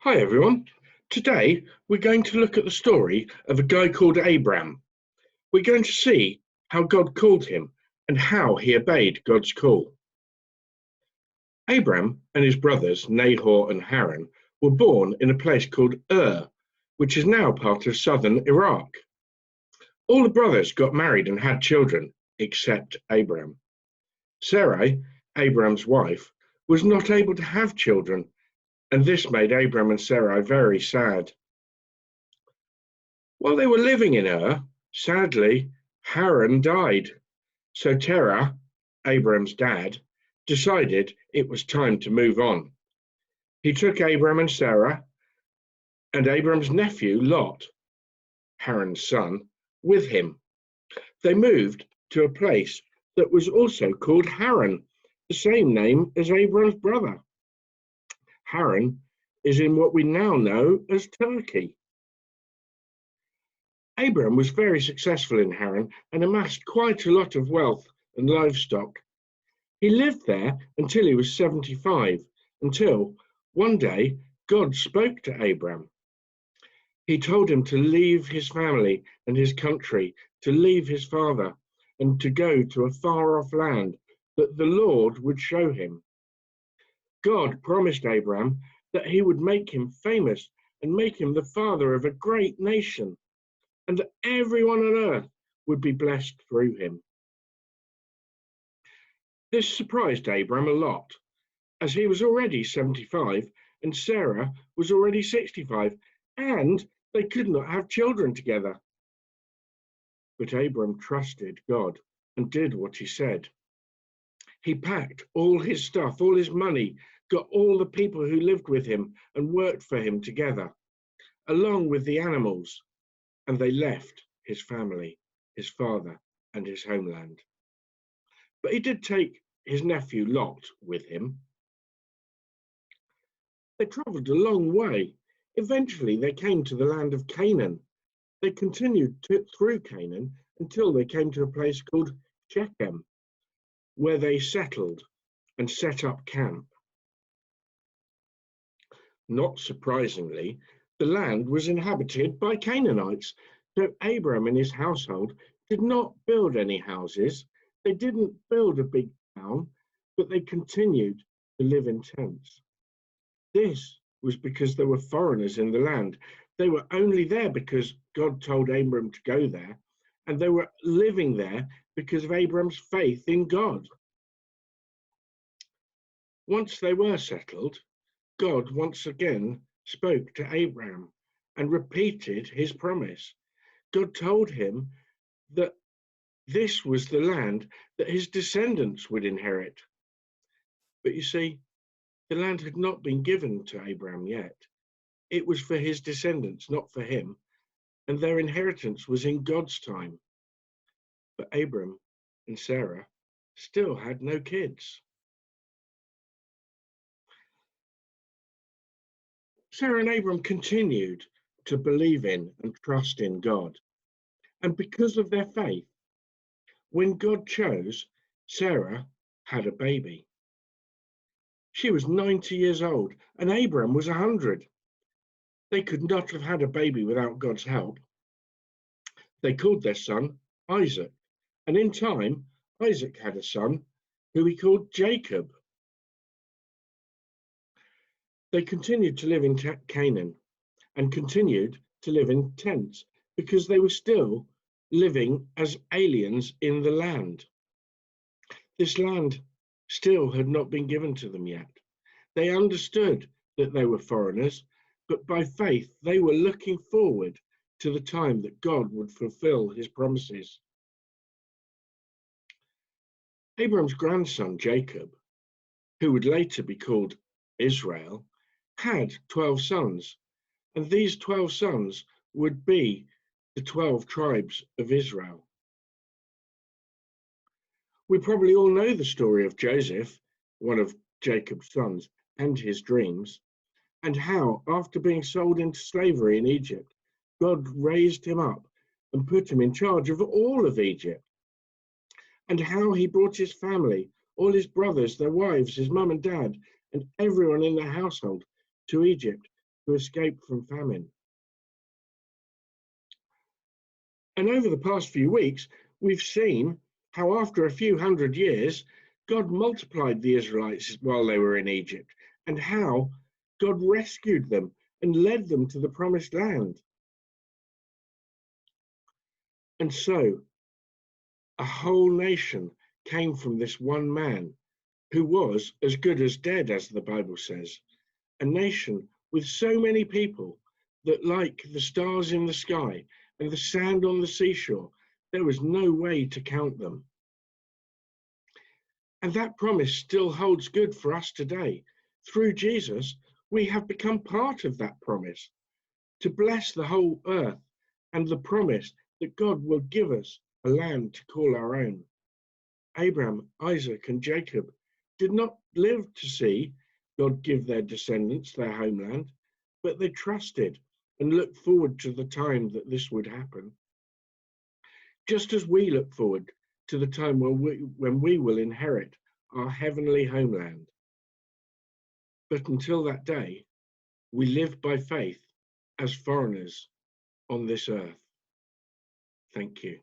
Hi everyone. Today we're going to look at the story of a guy called Abram. We're going to see how God called him and how he obeyed God's call. Abram and his brothers Nahor and Haran were born in a place called which is now part of southern Iraq. All the brothers got married and had children except Abram. Sarai, Abram's wife, was not able to have children, and this made Abram and Sarai very sad. While they were living in sadly, Haran died. So Terah, Abram's dad, decided it was time to move on. He took Abram and Sarah and Abram's nephew Lot, Haran's son, with him. They moved to a place that was also called Haran, the same name as Abram's brother. Haran is in what we now know as Turkey. Abram was very successful in Haran and amassed quite a lot of wealth and livestock. He lived there until he was 75, until one day God spoke to Abram. He told him to leave his family and his country, to leave his father, and to go to a far-off land that the Lord would show him. God promised Abram that he would make him famous and make him the father of a great nation, and that everyone on earth would be blessed through him. This surprised Abram a lot, as he was already 75 and Sarah was already 65, and they could not have children together. But Abram trusted God and did what he said. He packed all his stuff, all his money, got all the people who lived with him and worked for him together, along with the animals, and they left his family, his father, and his homeland. But he did take his nephew Lot with him. They travelled a long way. Eventually they came to the land of Canaan. They continued through Canaan until they came to a place called Shechem, where they settled and set up camp. Not surprisingly, the land was inhabited by Canaanites, so Abram and his household did not build any houses. They didn't build a big town, but they continued to live in tents. This was because there were foreigners in the land. They were only there because God told Abram to go there, and they were living there because of Abram's faith in God. Once they were settled, God once again spoke to Abram and repeated his promise. God told him that this was the land that his descendants would inherit. But you see, the land had not been given to Abram yet. It was for his descendants, not for him, and their inheritance was in God's time. But Abram and Sarah still had no kids. Sarah and Abram continued to believe in and trust in God. And because of their faith, when God chose, Sarah had a baby. She was 90 years old and Abram was 100. They could not have had a baby without God's help. They called their son Isaac, and in time, Isaac had a son who he called Jacob. They continued to live in Canaan and continued to live in tents because they were still living as aliens in the land. This land still had not been given to them yet. They understood that they were foreigners, but by faith they were looking forward to the time that God would fulfill his promises. Abram's grandson Jacob, who would later be called Israel, had 12 sons, and these 12 sons would be the 12 tribes of Israel. We probably all know the story of Joseph, one of Jacob's sons, and his dreams, and how, after being sold into slavery in Egypt, God raised him up and put him in charge of all of Egypt, and how he brought his family, all his brothers, their wives, his mum and dad, and everyone in their household to Egypt who escaped from famine. And over the past few weeks, we've seen how after a few hundred years, God multiplied the Israelites while they were in Egypt, and how God rescued them and led them to the promised land. And so, a whole nation came from this one man who was as good as dead, as the Bible says. A nation with so many people that, like the stars in the sky and the sand on the seashore, there was no way to count them. And that promise still holds good for us today. Through Jesus, we have become part of that promise to bless the whole earth, and the promise that God will give us a land to call our own. Abram, Isaac, and Jacob did not live to see God give their descendants their homeland, but they trusted and looked forward to the time that this would happen. Just as we look forward to the time when we will inherit our heavenly homeland. But until that day, we live by faith as foreigners on this earth. Thank you.